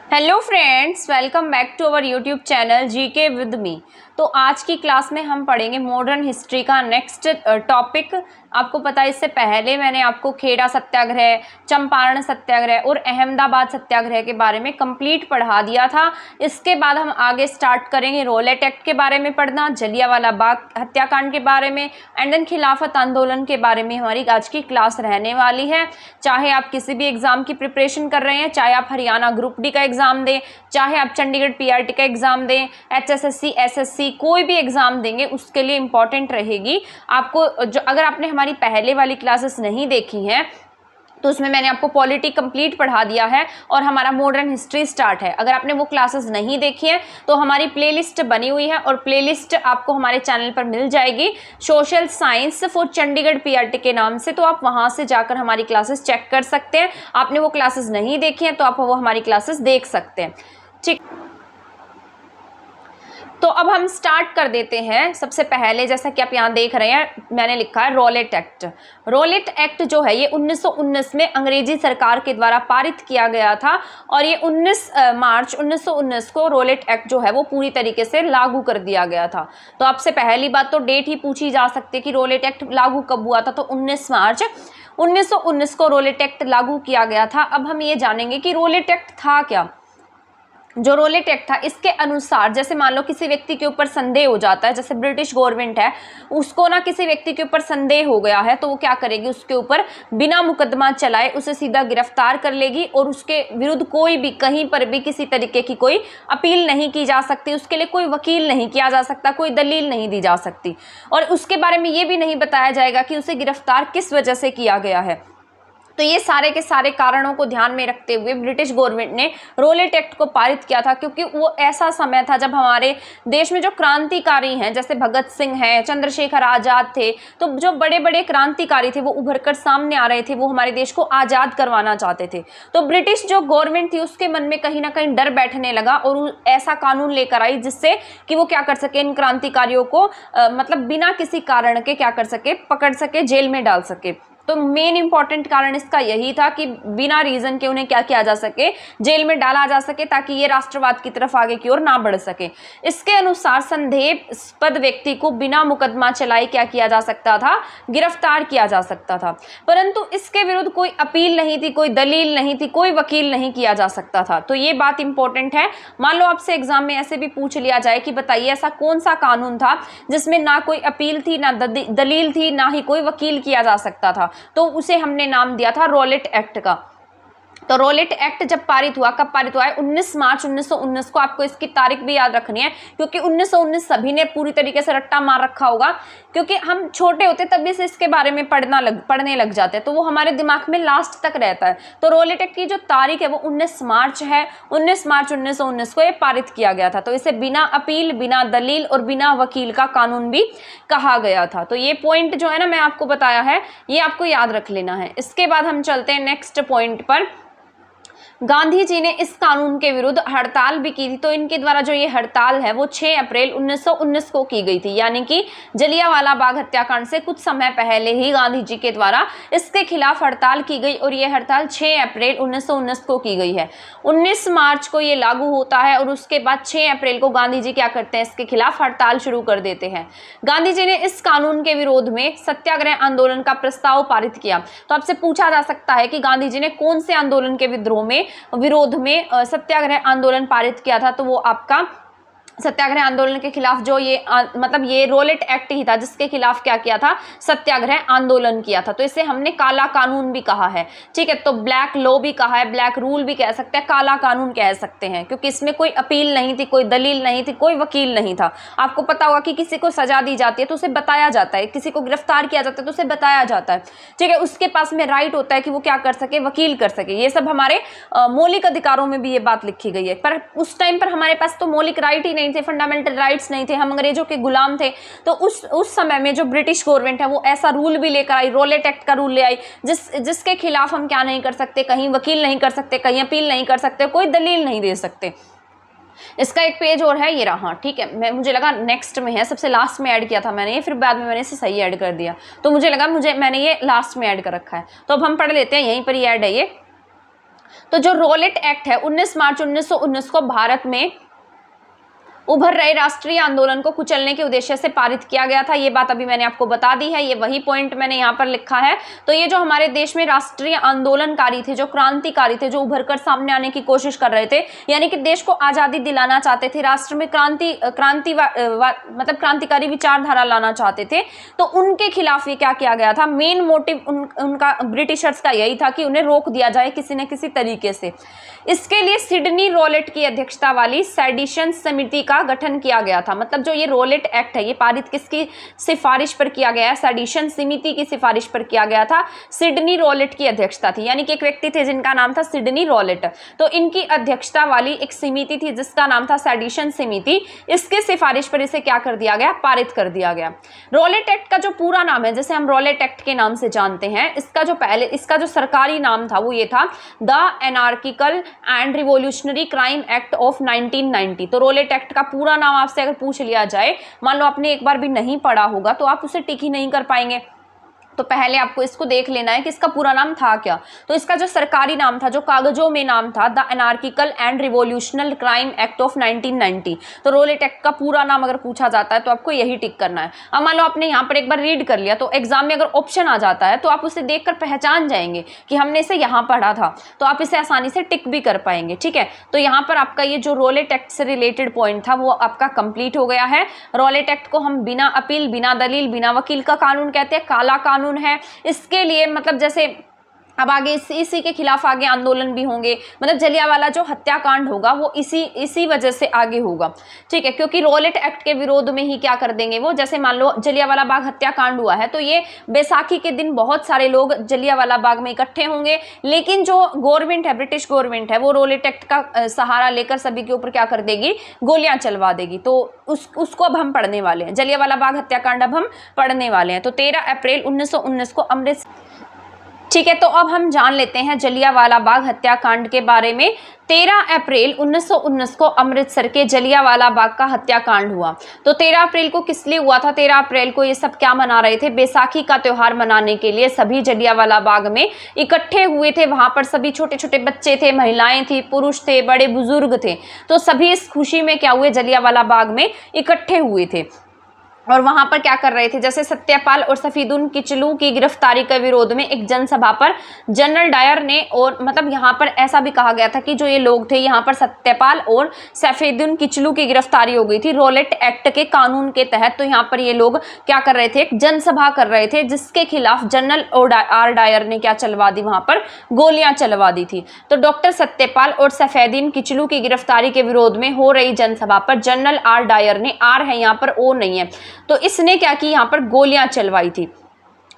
Hello friends, welcome back to our YouTube channel GK with me. तो आज की class में हम पढ़ेंगे मॉडर्न हिस्ट्री का नेक्स्ट टॉपिक। आपको पता है इससे पहले मैंने आपको खेड़ा सत्याग्रह, चंपारण सत्याग्रह और अहमदाबाद सत्याग्रह के बारे में कंप्लीट पढ़ा दिया था। इसके बाद हम आगे स्टार्ट करेंगे रॉलेट एक्ट के बारे में पढ़ना, जलियांवाला बाग हत्याकांड के बारे में एंड देन खिलाफत आंदोलन के बारे में हमारी आज की क्लास रहने वाली है। चाहे आप किसी भी एग्जाम की प्रिपरेशन कर रहे हैं, चाहे आप हरियाणा ग्रुप डी का एग्जाम दें, चाहे आप चंडीगढ़ पीआरटी का एग्जाम दें, एचएसएससी, एसएससी कोई भी एग्जाम देंगे, उसके लिए इंपॉर्टेंट रहेगी आपको। जो अगर आपने हमारी पहले वाली क्लासेस नहीं देखी हैं तो उसमें मैंने आपको पॉलिटी कंप्लीट पढ़ा दिया है और हमारा मॉडर्न हिस्ट्री स्टार्ट है। अगर आपने वो क्लासेस नहीं देखी हैं तो हमारी प्लेलिस्ट बनी हुई है और प्लेलिस्ट आपको हमारे चैनल पर मिल जाएगी, social science for Chandigarh PRT के नाम से। तो आप वहां से जाकर हमारी क्लासेस चेक कर सकते हैं। आपने वो क्लासेस नहीं देखी हैं तो आप वो हमारी क्लासेस देख सकते हैं। ठीक, तो अब हम स्टार्ट कर देते हैं। सबसे पहले जैसा कि आप यहाँ देख रहे हैं, मैंने लिखा है रॉलेट एक्ट। रॉलेट एक्ट जो है ये 1919 में अंग्रेजी सरकार के द्वारा पारित किया गया था और ये 19 मार्च 1919 को रॉलेट एक्ट जो है वो पूरी तरीके से लागू कर दिया गया था। तो आपसे पहली बात तो डेट ही पूछी जा सकती है कि रॉलेट एक्ट लागू कब हुआ था, तो 19 मार्च 1919 को रॉलेट एक्ट लागू किया गया था। अब हम ये जानेंगे कि रॉलेट एक्ट था क्या। जो रॉलेट एक्ट था इसके अनुसार, जैसे मान लो किसी व्यक्ति के ऊपर संदेह हो जाता है, जैसे ब्रिटिश गवर्नमेंट है उसको ना किसी व्यक्ति के ऊपर संदेह हो गया है तो वो क्या करेगी, उसके ऊपर बिना मुकदमा चलाए उसे सीधा गिरफ्तार कर लेगी और उसके विरुद्ध कोई भी कहीं पर भी किसी तरीके की कोई अपील नहीं की जा सकती, उसके लिए कोई वकील नहीं किया जा सकता, कोई दलील नहीं दी जा सकती और उसके बारे में ये भी नहीं बताया जाएगा कि उसे गिरफ्तार किस वजह से किया गया है। तो ये सारे के सारे कारणों को ध्यान में रखते हुए ब्रिटिश गवर्नमेंट ने रॉलेट एक्ट को पारित किया था, क्योंकि वो ऐसा समय था जब हमारे देश में जो क्रांतिकारी हैं, जैसे भगत सिंह हैं, चंद्रशेखर आज़ाद थे, तो जो बड़े बड़े क्रांतिकारी थे वो उभर कर सामने आ रहे थे, वो हमारे देश को आज़ाद करवाना चाहते थे। तो ब्रिटिश जो गवर्नमेंट थी उसके मन में कहीं ना कहीं डर बैठने लगा और ऐसा कानून लेकर आई जिससे कि वो क्या कर सके, इन क्रांतिकारियों को मतलब बिना किसी कारण के क्या कर सके, पकड़ सके, जेल में डाल सके। तो मेन इंपॉर्टेंट कारण इसका यही था कि बिना रीजन के उन्हें क्या किया जा सके, जेल में डाला जा सके, ताकि ये राष्ट्रवाद की तरफ आगे की ओर ना बढ़ सके। इसके अनुसार संदेहास्पद व्यक्ति को बिना मुकदमा चलाए क्या किया जा सकता था, गिरफ्तार किया जा सकता था, परंतु इसके विरुद्ध कोई अपील नहीं थी, कोई दलील नहीं थी, कोई वकील नहीं किया जा सकता था। तो ये बात इंपॉर्टेंट है। मान लो आपसे एग्जाम में ऐसे भी पूछ लिया जाए कि बताइए ऐसा कौन सा कानून था जिसमें ना कोई अपील थी, ना दलील थी, ना ही कोई वकील किया जा सकता था, तो उसे हमने नाम दिया था रॉलेट एक्ट का। तो रॉलेट एक्ट जब पारित हुआ, कब पारित हुआ है, 19 मार्च 1919 को। आपको इसकी तारीख भी याद रखनी है क्योंकि 1919 सभी ने पूरी तरीके से रट्टा मार रखा होगा, क्योंकि हम छोटे होते तभी से इसके बारे में पढ़ने लग जाते हैं, तो वो हमारे दिमाग में लास्ट तक रहता है। तो रॉलेट एक्ट की जो तारीख है वो 19 मार्च है। 19 मार्च 1919 को ये पारित किया गया था। तो इसे बिना अपील, बिना दलील और बिना वकील का कानून भी कहा गया था। तो ये पॉइंट जो है ना मैं आपको बताया है, ये आपको याद रख लेना है। इसके बाद हम चलते हैं नेक्स्ट पॉइंट पर। गांधी जी ने इस कानून के विरुद्ध हड़ताल भी की थी। तो इनके द्वारा जो ये हड़ताल है वो 6 अप्रैल 1919 को की गई थी, यानी कि जलियांवाला बाग हत्याकांड से कुछ समय पहले ही गांधी जी के द्वारा इसके खिलाफ हड़ताल की गई और ये हड़ताल 6 अप्रैल 1919 को की गई है। 19 मार्च को ये लागू होता है और उसके बाद 6 अप्रैल को गांधी जी क्या करते हैं, इसके खिलाफ हड़ताल शुरू कर देते हैं। गांधी जी ने इस कानून के विरोध में सत्याग्रह आंदोलन का प्रस्ताव पारित किया। तो आपसे पूछा जा सकता है कि गांधी जी ने कौन से आंदोलन के विरोध में सत्याग्रह आंदोलन पारित किया था, तो वो आपका सत्याग्रह आंदोलन के खिलाफ जो ये मतलब ये रॉलेट एक्ट ही था जिसके खिलाफ क्या किया था, सत्याग्रह आंदोलन किया था। तो इसे हमने काला कानून भी कहा है, ठीक है। तो ब्लैक लॉ भी कहा है, ब्लैक रूल भी कह सकते हैं, काला कानून कह सकते हैं, क्योंकि इसमें कोई अपील नहीं थी, कोई दलील नहीं थी, कोई वकील नहीं था। आपको पता होगा कि किसी को सजा दी जाती है तो उसे बताया जाता है, किसी को गिरफ्तार किया जाता है तो उसे बताया जाता है, ठीक है। उसके पास में राइट होता है कि वो क्या कर सके, वकील कर सके। ये सब हमारे मौलिक अधिकारों में भी ये बात लिखी गई है। पर उस टाइम पर हमारे पास तो मौलिक राइट ही नहीं थे, फंडामेंटल राइट्स नहीं थे, हम अंग्रेजों के गुलाम थे। तो उस समय में जो ब्रिटिश गवर्नमेंट है वो ऐसा रूल भी लेकर आई, रॉलेट एक्ट का रूल ले आई, जिसके खिलाफ हम क्या नहीं कर सकते, कहीं वकील नहीं कर सकते, कहीं अपील नहीं कर सकते, कोई दलील नहीं दे सकते। इसका एक पेज और है, ये रहा, ठीक है। मुझे लगा नेक्स्ट में है, सबसे लास्ट में ऐड किया था मैंने ये, फिर बाद में मैंने इसे सही ऐड कर दिया, तो मुझे लगा मैंने ये लास्ट में ऐड कर रखा है। तो अब हम पढ़ लेते हैं, यहीं पर ही ऐड है ये। तो जो रॉलेट एक्ट है 19 मार्च 1919 को भारत में उभर रहे राष्ट्रीय आंदोलन को कुचलने के उद्देश्य से पारित किया गया था। ये बात अभी मैंने आपको बता दी है, ये वही पॉइंट मैंने यहाँ पर लिखा है। तो ये जो हमारे देश में राष्ट्रीय आंदोलनकारी थे, जो क्रांतिकारी थे, जो उभर कर सामने आने की कोशिश कर रहे थे, यानी कि देश को आज़ादी दिलाना चाहते थे, राष्ट्र में मतलब क्रांतिकारी विचारधारा लाना चाहते थे, तो उनके खिलाफ ये क्या किया गया था, मेन मोटिव उनका ब्रिटिशर्स का यही था कि उन्हें रोक दिया जाए किसी न किसी तरीके से। इसके लिए सिडनी रॉलेट की अध्यक्षता वाली सेडिशन समिति का गठन किया गया था। मतलब जो ये रॉलेट एक्ट है ये पारित किसकी सिफारिश पर किया गया है, सेडिशन समिति की सिफारिश पर किया गया था। सिडनी रॉलेट की अध्यक्षता थी, यानी कि एक व्यक्ति थे जिनका नाम था सिडनी रॉलेट, तो इनकी अध्यक्षता वाली एक समिति थी जिसका नाम था सेडिशन समिति। इसके सिफारिश पर इसे क्या कर दिया गया, पारित कर दिया गया। रॉलेट एक्ट का जो पूरा नाम है, जैसे हम रॉलेट एक्ट के नाम से जानते हैं, इसका जो सरकारी नाम था वो ये था the anarchical and revolutionary crime act of 1990। तो रॉलेट एक्ट का पूरा नाम आपसे अगर पूछ लिया जाए, मान लो आपने एक बार भी नहीं पढ़ा होगा, तो आप उसे टिक ही नहीं कर पाएंगे। तो पहले आपको इसको देख लेना है कि इसका पूरा नाम था क्या। तो इसका जो सरकारी नाम था, जो कागजों में नाम था, the anarchical and revolutional crime act of 1990। तो रॉलेट एक्ट का पूरा नाम अगर पूछा जाता है तो आपको यही टिक करना है। अब मान लो आपने यहाँ पर एक बार रीड कर लिया, तो एग्जाम में अगर ऑप्शन आ जाता है तो आप उसे देखकर पहचान जाएंगे कि हमने इसे यहाँ पढ़ा था, तो आप इसे आसानी से टिक भी कर पाएंगे। ठीक है, तो यहाँ पर आपका ये जो रॉलेट एक्ट से रिलेटेड पॉइंट था वो आपका कंप्लीट हो गया है। रॉलेट एक्ट को हम बिना अपील, बिना दलील, बिना वकील का कानून कहते हैं, काला कानून है। इसके लिए मतलब जैसे अब आगे इसी के खिलाफ आगे आंदोलन भी होंगे, मतलब जलियांवाला जो हत्याकांड होगा वो इसी वजह से आगे होगा। ठीक है, क्योंकि रॉलेट एक्ट के विरोध में ही क्या कर देंगे वो, जैसे मान लो जलियांवाला बाग हत्याकांड हुआ है तो ये बैसाखी के दिन बहुत सारे लोग जलियांवाला बाग में इकट्ठे होंगे, लेकिन जो गवर्नमेंट है, ब्रिटिश गवर्नमेंट है, वो रॉलेट एक्ट का सहारा लेकर सभी के ऊपर क्या कर देगी, गोलियां चलवा देगी। तो उसको अब हम पढ़ने वाले हैं, जलियांवाला बाग हत्याकांड अब हम पढ़ने वाले हैं। तो 13 अप्रैल 1919 को अमृत। ठीक है, तो अब हम जान लेते हैं जलियांवाला बाग हत्याकांड के बारे में। 13 अप्रैल 1919 को अमृतसर के जलियांवाला बाग का हत्याकांड हुआ। तो 13 अप्रैल को किस लिए हुआ था? 13 अप्रैल को ये सब क्या मना रहे थे? बैसाखी का त्यौहार मनाने के लिए सभी जलियांवाला बाग में इकट्ठे हुए थे। वहां पर सभी छोटे छोटे बच्चे थे, महिलाएं थी, पुरुष थे, बड़े बुजुर्ग थे। तो सभी इस खुशी में क्या हुए, जलियांवाला बाग में इकट्ठे हुए थे और वहां पर क्या कर रहे थे, जैसे सत्यपाल और सफीदुन किचलू की गिरफ्तारी के विरोध में एक जनसभा पर जनरल डायर ने, और मतलब यहाँ पर ऐसा भी कहा गया था कि जो ये लोग थे, यहाँ पर सत्यपाल और सफीदुन किचलू की गिरफ्तारी हो गई थी रॉलेट एक्ट के कानून के तहत। तो यहाँ पर ये लोग क्या कर रहे थे, एक जनसभा कर रहे थे जिसके खिलाफ जनरल आर डायर ने क्या चलवा दी, वहां पर गोलियां चलवा दी थी। तो डॉक्टर सत्यपाल और सफीदुन किचलू की गिरफ्तारी के विरोध में हो रही जनसभा पर जनरल आर डायर ने, आर है यहाँ पर, ओ नहीं है, तो इसने क्या की, यहाँ पर गोलियां चलवाई थी।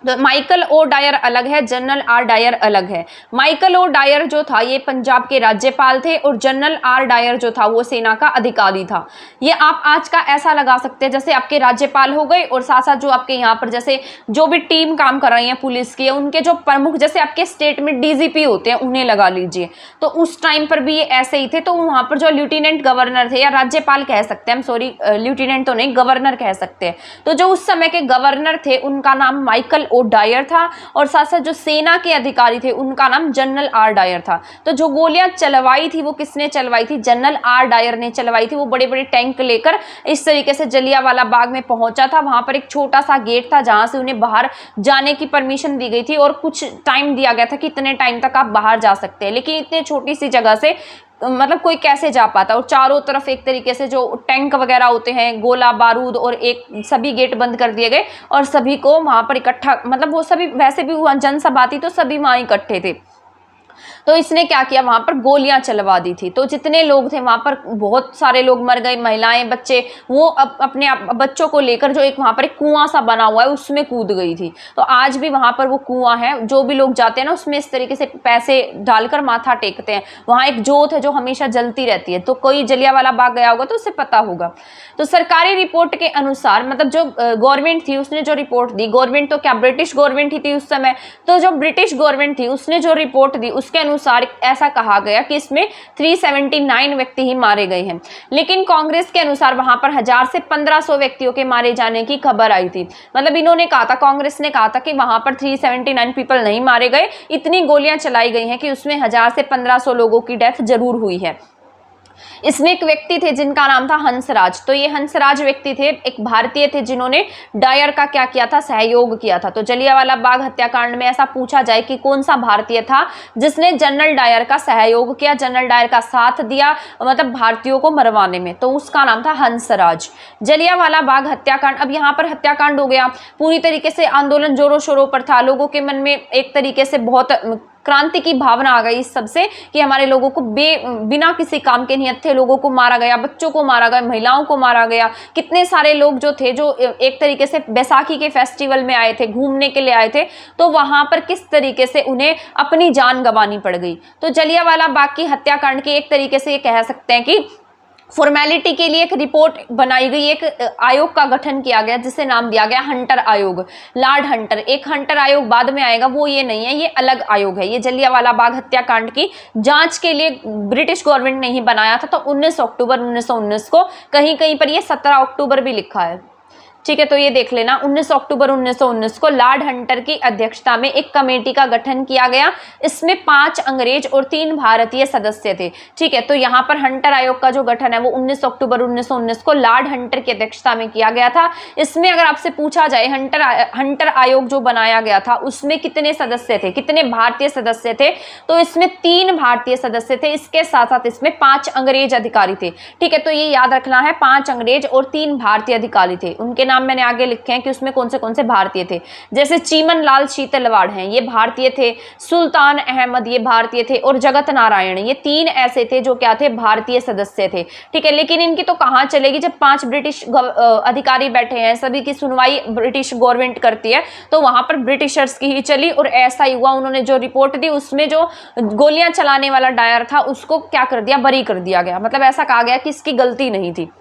तो माइकल ओ डायर अलग है, जनरल आर डायर अलग है। माइकल ओ डायर जो था ये पंजाब के राज्यपाल थे और जनरल आर डायर जो था वो सेना का अधिकारी था। ये आप आज का ऐसा लगा सकते हैं जैसे आपके राज्यपाल हो गए और साथ साथ जो आपके यहाँ पर जैसे जो भी टीम काम कर रही है पुलिस की, उनके जो प्रमुख, जैसे आपके स्टेट में डीजीपी होते हैं, उन्हें लगा लीजिए। तो उस टाइम पर भी ये ऐसे ही थे। तो वहाँ पर जो लेफ्टिनेंट गवर्नर थे, या राज्यपाल कह सकते हैं हम, सॉरी लेफ्टिनेंट तो नहीं, गवर्नर कह सकते हैं। तो जो उस समय के गवर्नर थे उनका नाम माइकल ओ डायर था और साथ साथ जो सेना के अधिकारी थे उनका नाम जनरल आर डायर था। तो जो गोलियां चलवाई थी वो किसने चलवाई थी, जनरल आर डायर ने चलवाई थी। वो बड़े बड़े टैंक लेकर इस तरीके से जलियांवाला बाग में पहुंचा था। वहां पर एक छोटा सा गेट था जहां से उन्हें बाहर जाने की परमिशन दी गई थी और कुछ टाइम दिया गया था कि इतने टाइम तक आप बाहर जा सकते हैं। लेकिन इतने छोटी सी जगह से मतलब कोई कैसे जा पाता, और चारों तरफ एक तरीके से जो टैंक वगैरह होते हैं, गोला बारूद, और एक सभी गेट बंद कर दिए गए और सभी को वहां पर इकट्ठा, मतलब वो सभी वैसे भी जनसभा थी तो सभी वहां इकट्ठे थे। तो इसने क्या किया, वहां पर गोलियां चलवा दी थी। तो जितने लोग थे वहां पर बहुत सारे लोग मर गए, महिलाएं, बच्चे। वो अपने बच्चों को लेकर जो एक वहां पर एक कुआं सा बना हुआ है उसमें कूद गई थी। तो आज भी वहां पर वो कुआं है, जो भी लोग जाते हैं ना उसमें इस तरीके से पैसे डालकर माथा टेकते हैं। वहां एक जोत है जो हमेशा जलती रहती है। तो कोई जलियांवाला बाग गया होगा तो उसे पता होगा। तो सरकारी रिपोर्ट के अनुसार, मतलब जो गवर्नमेंट थी उसने जो रिपोर्ट दी, गवर्नमेंट तो क्या ब्रिटिश गवर्नमेंट ही थी उस समय, तो जो ब्रिटिश गवर्नमेंट थी उसने जो रिपोर्ट दी उसके अनुसार ऐसा कहा गया कि इसमें 379 व्यक्ति ही मारे गए हैं, लेकिन कांग्रेस के अनुसार वहां पर 1000 से 1500 व्यक्तियों के मारे जाने की खबर आई थी। मतलब इन्होंने कहा था, कांग्रेस ने कहा था कि वहां पर 379 पीपल नहीं मारे गए, इतनी गोलियां चलाई गई हैं कि उसमें 1000 से 1500 लोगों की डेथ जरूर हुई है। इसमें एक व्यक्ति थे जिनका नाम था हंसराज। तो ये हंसराज व्यक्ति थे, एक भारतीय थे जिन्होंने डायर का क्या किया था, सहयोग किया था। तो जलियांवाला बाग हत्याकांड में ऐसा पूछा जाए कि कौन सा भारतीय था जिसने जनरल डायर का सहयोग किया, जनरल डायर का साथ दिया, मतलब भारतीयों को मरवाने में, तो उसका नाम था हंसराज। जलियांवाला बाग हत्याकांड, अब यहाँ पर हत्याकांड हो गया, पूरी तरीके से आंदोलन जोरों शोरों पर था, लोगों के मन में एक तरीके से बहुत क्रांति की भावना आ गई इस सबसे कि हमारे लोगों को बिना किसी काम के नियत थे लोगों को मारा गया, बच्चों को मारा गया, महिलाओं को मारा गया। कितने सारे लोग जो थे, जो एक तरीके से बैसाखी के फेस्टिवल में आए थे, घूमने के लिए आए थे, तो वहां पर किस तरीके से उन्हें अपनी जान गंवानी पड़ गई। तो जलियांवाला बाग की हत्याकांड की एक तरीके से ये कह सकते हैं कि फॉर्मेलिटी के लिए एक रिपोर्ट बनाई गई, एक आयोग का गठन किया गया जिसे नाम दिया गया हंटर आयोग, लॉर्ड हंटर। एक हंटर आयोग बाद में आएगा, वो ये नहीं है, ये अलग आयोग है। ये जलियांवाला बाग हत्याकांड की जांच के लिए ब्रिटिश गवर्नमेंट ने ही बनाया था। तो 19 अक्टूबर 1919 को, कहीं कहीं पर ये 17 अक्टूबर भी लिखा है, ठीक है, तो ये देख लेना। 19 अक्टूबर 1919 को लॉर्ड हंटर की अध्यक्षता में एक कमेटी का गठन किया गया। इसमें 5 अंग्रेज और 3 भारतीय सदस्य थे, ठीक है। तो यहाँ पर हंटर आयोग का जो गठन है वो 19 अक्टूबर 1919 को लॉर्ड हंटर की अध्यक्षता में किया गया था। इसमें अगर आपसे पूछा जाए हंटर आयोग जो बनाया गया था उसमें कितने सदस्य थे, कितने भारतीय सदस्य थे, तो इसमें 3 भारतीय सदस्य थे, इसके साथ साथ इसमें 5 अंग्रेज अधिकारी थे, ठीक है। तो ये याद रखना है, 5 अंग्रेज और 3 भारतीय अधिकारी थे। उनके नाम मैंने आगे लिखे हैं कि उसमें कौन से भारतीय थे, जैसे चीमन लाल शीतलवाड़ हैं, ये भारतीय थे, सुल्तान अहमद ये भारतीय थे, और जगत नारायण, ये 3 ऐसे थे जो क्या थे, भारतीय सदस्य थे, ठीक है। लेकिन इनकी तो कहां चलेगी जब 5 ब्रिटिश अधिकारी बैठे हैं, सभी की सुनवाई ब्रिटिश गवर्नमेंट करती है, तो वहां पर ब्रिटिशर्स की ही चली। और ऐसा ही हुआ, उन्होंने जो रिपोर्ट दी उसमें जो गोलियां चलाने वाला डायर था उसको क्या कर दिया, बरी कर दिया गया। मतलब ऐसा कहा गया कि इसकी गलती नहीं थी।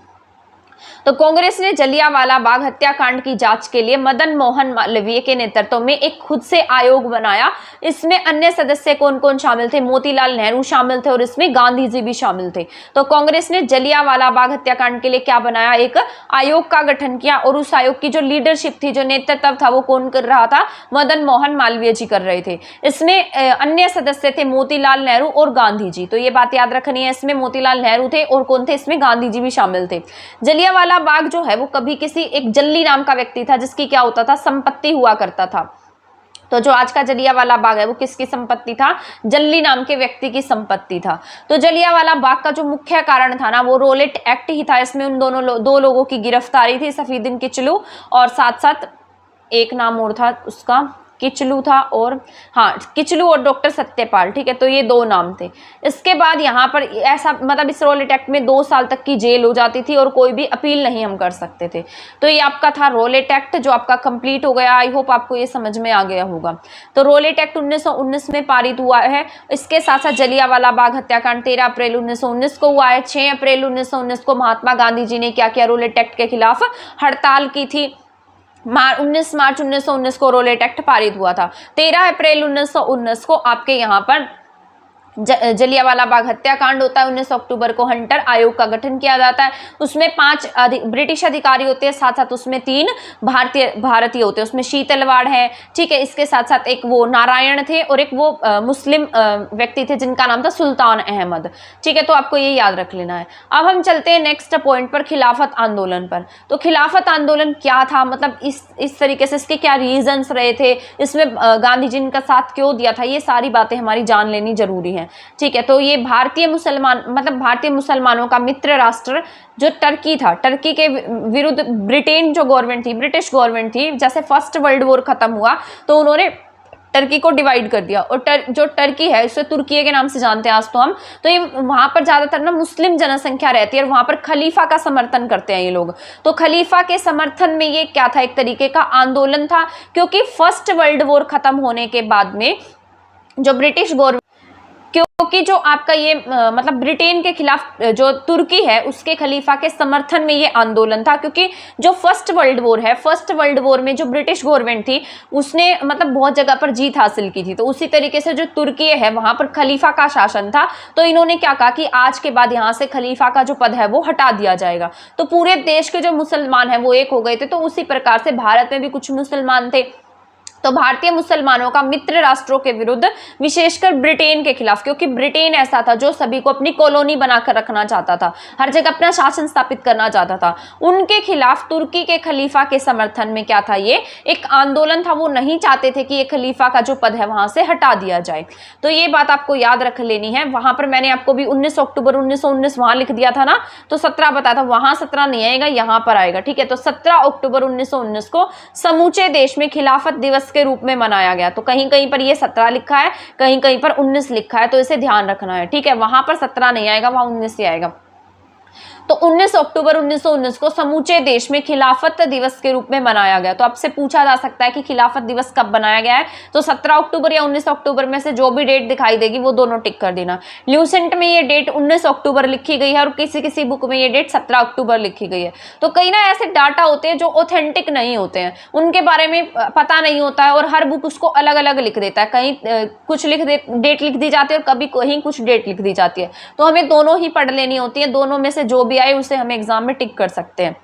तो कांग्रेस ने जलियांवाला बाग हत्याकांड की जांच के लिए मदन मोहन मालवीय के नेतृत्व में एक खुद से आयोग बनाया। इसमें अन्य सदस्य कौन कौन शामिल थे, मोतीलाल नेहरू शामिल थे और इसमें गांधी जी भी शामिल थे। तो कांग्रेस ने जलियांवाला बाग हत्याकांड के लिए क्या बनाया, एक आयोग का गठन किया, और उस आयोग की जो लीडरशिप थी, जो नेतृत्व था, वो कौन कर रहा था, मदन मोहन मालवीय जी कर रहे थे। इसमें अन्य सदस्य थे मोतीलाल नेहरू और गांधी जी। तो ये बात याद रखनी है, इसमें मोतीलाल नेहरू थे और कौन थे, इसमें गांधी जी भी शामिल थे। जलियांवाला बाग जो है वो कभी किसी एक जल्ली नाम का व्यक्ति था जिसकी क्या होता था, संपत्ति हुआ करता था। तो जो आज का जलियांवाला बाग है वो किसकी संपत्ति था, जल्ली नाम के व्यक्ति की संपत्ति था। तो जलियांवाला बाग का जो मुख्य कारण था ना, वो रोलेट एक्ट ही था। इसमें उन दो लोगों की गिरफ्तारी थी, सफीउद्दीन किचलू और साथ साथ एक नाम और था उसका, किचलू था, और हाँ, किचलू और डॉक्टर सत्यपाल, ठीक है। तो ये 2 नाम थे। इसके बाद यहाँ पर ऐसा, मतलब इस रोलेट एक्ट में 2 साल तक की जेल हो जाती थी और कोई भी अपील नहीं हम कर सकते थे। तो ये आपका था रोलेट एक्ट जो आपका कंप्लीट हो गया। आई होप आपको ये समझ में आ गया होगा। तो रोलेट एक्ट 1919 में पारित हुआ है। इसके साथ साथ जलियांवाला बाग हत्याकांड 13 अप्रैल 1919 को हुआ है। 6 अप्रैल 1919 को महात्मा गांधी जी ने क्या किया, रोलेट एक्ट के खिलाफ हड़ताल की थी। 19 मार्च 1919 को रोलेट एक्ट पारित हुआ था। 13 अप्रैल 1919 को आपके यहाँ पर जलियांवाला बाग हत्याकांड होता है। 19 अक्टूबर को हंटर आयोग का गठन किया जाता है। उसमें 5 ब्रिटिश अधिकारी होते हैं, साथ साथ उसमें 3 भारतीय होते हैं। उसमें शीतलवाड़ है, ठीक है। इसके साथ साथ एक वो नारायण थे और एक वो मुस्लिम व्यक्ति थे जिनका नाम था सुल्तान अहमद, ठीक है। तो आपको ये याद रख लेना है। अब हम चलते हैं नेक्स्ट पॉइंट पर, खिलाफत आंदोलन पर। तो खिलाफत आंदोलन क्या था, मतलब इस तरीके से इसके क्या रीजंस रहे थे, इसमें गांधी जी ने का साथ क्यों दिया था, ये सारी बातें हमारी जान लेनी जरूरी है, ठीक है। तो ये भारतीय मुसलमानों का मित्र राष्ट्र जो टर्की था, टर्की के विरुद्ध ब्रिटेन जो गवर्नमेंट थी, ब्रिटिश गवर्नमेंट थी, जैसे फर्स्ट वर्ल्ड वॉर खत्म हुआ तो उन्होंने टर्की को डिवाइड कर दिया। और जो टर्की है उसे तुर्की के नाम से जानते हैं आज तो हम। तो ये वहां पर ज्यादातर ना मुस्लिम जनसंख्या रहती है और वहां पर खलीफा का समर्थन करते हैं ये लोग। तो खलीफा के समर्थन में ये क्या था, एक तरीके का आंदोलन था, क्योंकि फर्स्ट वर्ल्ड वॉर खत्म होने के बाद में जो ब्रिटिश गवर्नमेंट क्योंकि जो आपका ये मतलब ब्रिटेन के खिलाफ जो तुर्की है उसके खलीफा के समर्थन में ये आंदोलन था, क्योंकि जो फर्स्ट वर्ल्ड वॉर है, फर्स्ट वर्ल्ड वॉर में जो ब्रिटिश गवर्नमेंट थी उसने मतलब बहुत जगह पर जीत हासिल की थी, तो उसी तरीके से जो तुर्की है वहां पर खलीफा का शासन था। तो इन्होंने क्या कहा कि आज के बाद यहाँ से खलीफा का जो पद है वो हटा दिया जाएगा। तो पूरे देश के जो मुसलमान हैं वो एक हो गए थे। तो उसी प्रकार से भारत में भी कुछ मुसलमान थे, तो भारतीय मुसलमानों का मित्र राष्ट्रों के विरुद्ध, विशेषकर ब्रिटेन के खिलाफ, क्योंकि ब्रिटेन ऐसा था जो सभी को अपनी कॉलोनी बनाकर रखना चाहता था, हर जगह अपना शासन स्थापित करना चाहता था, उनके खिलाफ तुर्की के खलीफा के समर्थन में क्या था, ये एक आंदोलन था। वो नहीं चाहते थे कि ये खलीफा का जो पद है वहां से हटा दिया जाए। तो ये बात आपको याद रख लेनी है। वहां पर मैंने आपको भी 19 अक्टूबर 1919 वहां लिख दिया था ना, तो 17 बताया था, वहां 17 नहीं आएगा, यहां पर आएगा। ठीक है, तो 17 अक्टूबर 1919 को समूचे देश में खिलाफत दिवस के रूप में मनाया गया। तो कहीं कहीं पर ये 17 लिखा है, कहीं कहीं पर 19 लिखा है, तो इसे ध्यान रखना है। ठीक है, वहां पर 17 नहीं आएगा, वहां 19 ही आएगा। तो 19 अक्टूबर 1919 को समूचे देश में खिलाफत दिवस के रूप में मनाया गया। तो आपसे पूछा जा सकता है कि खिलाफत दिवस कब बनाया गया है, तो 17 अक्टूबर या 19 अक्टूबर में से जो भी डेट दिखाई देगी वो दोनों टिक कर देना। ल्यूसेंट में ये डेट 19 अक्टूबर लिखी गई है और किसी किसी बुक में ये डेट 17 अक्टूबर लिखी गई है। तो कई ना ऐसे डाटा होते हैं जो ऑथेंटिक नहीं होते हैं, उनके बारे में पता नहीं होता है और हर बुक उसको अलग अलग लिख देता है। कहीं कुछ डेट लिख दी जाती है और कभी कहीं कुछ डेट लिख दी जाती है। तो हमें दोनों ही पढ़ लेनी होती है, दोनों में से जो भी आए उसे हम एग्जाम में टिक कर सकते हैं।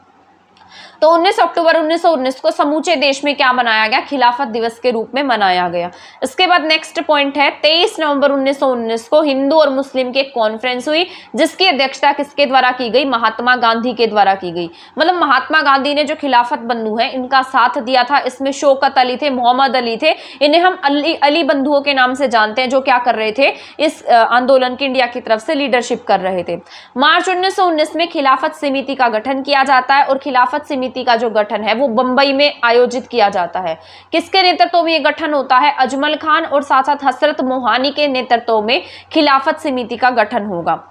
तो 19 अक्टूबर 1919 को समूचे देश में क्या मनाया गया, खिलाफत दिवस के रूप में मनाया गया। इसके बाद नेक्स्ट पॉइंट है 23 नवंबर 1919 को हिंदू और मुस्लिम की एक कॉन्फ्रेंस हुई, जिसकी अध्यक्षता किसके द्वारा की गई, महात्मा गांधी के द्वारा की गई। मतलब महात्मा गांधी ने जो खिलाफत बंधु हैं इनका साथ दिया था। इसमें शौकत अली थे, मोहम्मद अली थे, इन्हें हम अली बंधुओं के नाम से जानते हैं, जो क्या कर रहे थे, इस आंदोलन की इंडिया की तरफ से लीडरशिप कर रहे थे। मार्च 1919 में खिलाफत समिति का गठन किया जाता है और खिलाफत समिति का जो गठन है वो बंबई में आयोजित किया जाता है। किसके नेतृत्व में ये गठन होता है, अजमल खान और साथ साथ हसरत मोहानी के नेतृत्व में खिलाफत समिति का गठन होगा।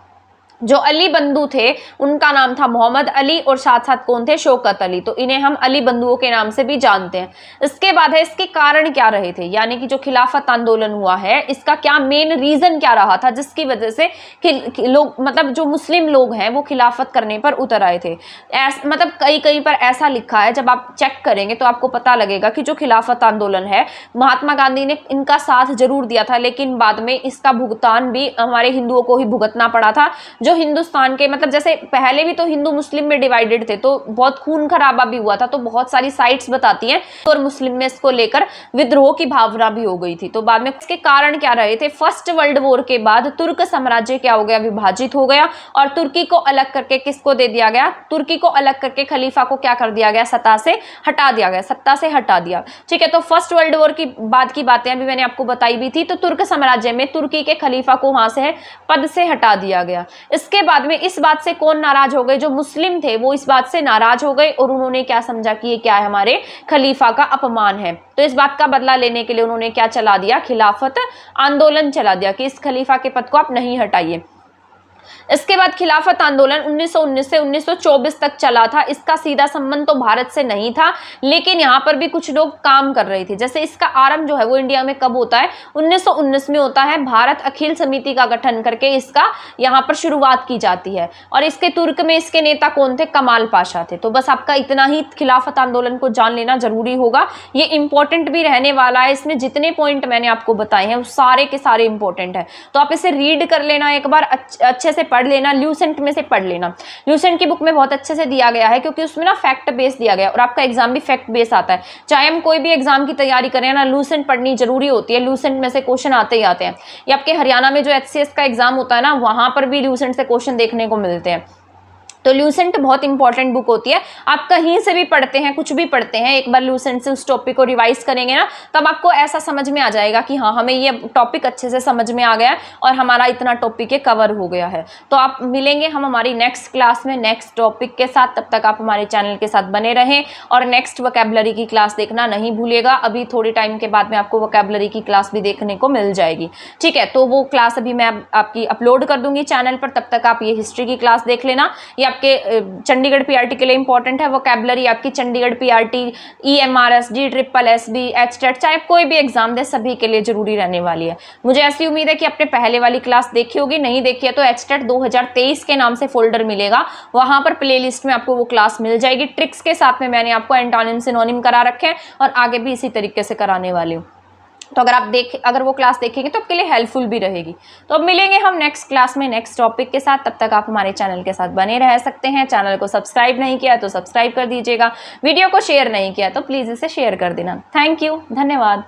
जो अली बंधु थे उनका नाम था मोहम्मद अली और साथ साथ कौन थे, शौकत अली। तो इन्हें हम अली बंधुओं के नाम से भी जानते हैं। इसके बाद है इसके कारण क्या रहे थे, यानी कि जो खिलाफत आंदोलन हुआ है इसका क्या मेन रीजन क्या रहा था जिसकी वजह से लोग मतलब जो मुस्लिम लोग हैं वो खिलाफत करने पर उतर आए थे। मतलब कहीं कहीं पर ऐसा लिखा है, जब आप चेक करेंगे तो आपको पता लगेगा कि जो खिलाफत आंदोलन है महात्मा गांधी ने इनका साथ जरूर दिया था, लेकिन बाद में इसका भुगतान भी हमारे हिंदुओं को ही भुगतना पड़ा था। जो हिंदुस्तान के मतलब जैसे पहले भी तो हिंदू मुस्लिम में डिवाइडेड थे, तो बहुत खून खराबा भी हुआ था। तो बहुत सारी साइट्स बताती हैं और मुस्लिम में इसको लेकर विद्रोह की भावना भी हो गई थी। तो बाद में इसके कारण क्या रहे थे, फर्स्ट वर्ल्ड वॉर के बाद तुर्क साम्राज्य क्या हो गया, विभाजित हो गया और तुर्की को अलग करके किसको दे दिया गया, तुर्की को अलग करके खलीफा को क्या कर दिया गया, सत्ता से हटा दिया गया, सत्ता से हटा दिया। ठीक है, तो फर्स्ट वर्ल्ड वॉर की बाद की बातें अभी मैंने आपको बताई भी थी। तो तुर्क साम्राज्य में तुर्की के खलीफा को वहां से पद से हटा दिया गया। इसके बाद में इस बात से कौन नाराज हो गए, जो मुस्लिम थे वो इस बात से नाराज हो गए और उन्होंने क्या समझा कि ये क्या है, हमारे खलीफा का अपमान है। तो इस बात का बदला लेने के लिए उन्होंने क्या चला दिया, खिलाफत आंदोलन चला दिया कि इस खलीफा के पद को आप नहीं हटाइए। इसके बाद खिलाफत आंदोलन 1919 से 1924 तक चला था। इसका सीधा संबंध तो भारत से नहीं था, लेकिन यहाँ पर भी कुछ लोग काम कर रहे थे। जैसे इसका आरंभ जो है वो इंडिया में कब होता है, 1919 में होता है। भारत अखिल समिति का गठन करके इसका यहाँ पर शुरुआत की जाती है और इसके तुर्क में इसके नेता कौन थे, कमाल पाशा थे। तो बस आपका इतना ही खिलाफत आंदोलन को जान लेना जरूरी होगा, ये इंपॉर्टेंट भी रहने वाला है। इसमें जितने पॉइंट मैंने आपको बताए हैं वो सारे के सारे इंपॉर्टेंट है, तो आप इसे रीड कर लेना एक बार, अच्छे से पढ़ लेना, ल्यूसेंट में से पढ़ लेना। ल्यूसेंट की बुक में बहुत अच्छे से दिया गया है क्योंकि उसमें ना फैक्ट बेस दिया गया है और आपका एग्जाम भी फैक्ट बेस आता है। चाहे हम कोई भी एग्जाम की तैयारी करें ना, ल्यूसेंट पढ़नी जरूरी होती है। ल्यूसेंट में से क्वेश्चन आते ही आते हैं। ये आपके हरियाणा में जो HCS का एग्जाम होता है ना, वहां पर भी ल्यूसेंट से क्वेश्चन देखने को मिलते हैं। तो ल्यूसेंट बहुत इंपॉर्टेंट बुक होती है। आप कहीं से भी पढ़ते हैं, कुछ भी पढ़ते हैं, एक बार ल्यूसेंट से उस टॉपिक को रिवाइज करेंगे ना, तब आपको ऐसा समझ में आ जाएगा कि हाँ, हमें ये टॉपिक अच्छे से समझ में आ गया है और हमारा इतना टॉपिक ये कवर हो गया है। तो आप मिलेंगे हम हमारी नेक्स्ट क्लास में नेक्स्ट टॉपिक के साथ। तब तक आप हमारे चैनल के साथ बने रहें और नेक्स्ट वोकैबुलरी की क्लास देखना नहीं भूलिएगा। अभी थोड़ी टाइम के बाद में आपको वोकैबुलरी की क्लास भी देखने को मिल जाएगी। ठीक है, तो वो क्लास अभी मैं आपकी अपलोड कर दूंगी चैनल पर। तब तक आप ये हिस्ट्री की क्लास देख लेना। ये आपके चंडीगढ़ पीआरटी के लिए इंपॉर्टेंट है। वोकैबुलरी आपकी Chandigarh PRT, EMRS, GSSB, HTET, चाहे कोई भी एग्जाम दे सभी के लिए जरूरी रहने वाली है। मुझे ऐसी उम्मीद है कि आपने पहले वाली क्लास देखी होगी, नहीं देखी है तो HTET 2023 के नाम से फोल्डर मिलेगा, वहां पर प्लेलिस्ट में आपको वो क्लास मिल जाएगी। ट्रिक्स के साथ में मैंने आपको एंटोनिम सिनोनिम करा रखे हैं और आगे भी इसी तरीके से कराने वाली हूँ। तो अगर वो क्लास देखेंगे तो आपके लिए हेल्पफुल भी रहेगी। तो अब मिलेंगे हम नेक्स्ट क्लास में नेक्स्ट टॉपिक के साथ। तब तक आप हमारे चैनल के साथ बने रह सकते हैं। चैनल को सब्सक्राइब नहीं किया तो सब्सक्राइब कर दीजिएगा, वीडियो को शेयर नहीं किया तो प्लीज़ इसे शेयर कर देना। थैंक यू, धन्यवाद।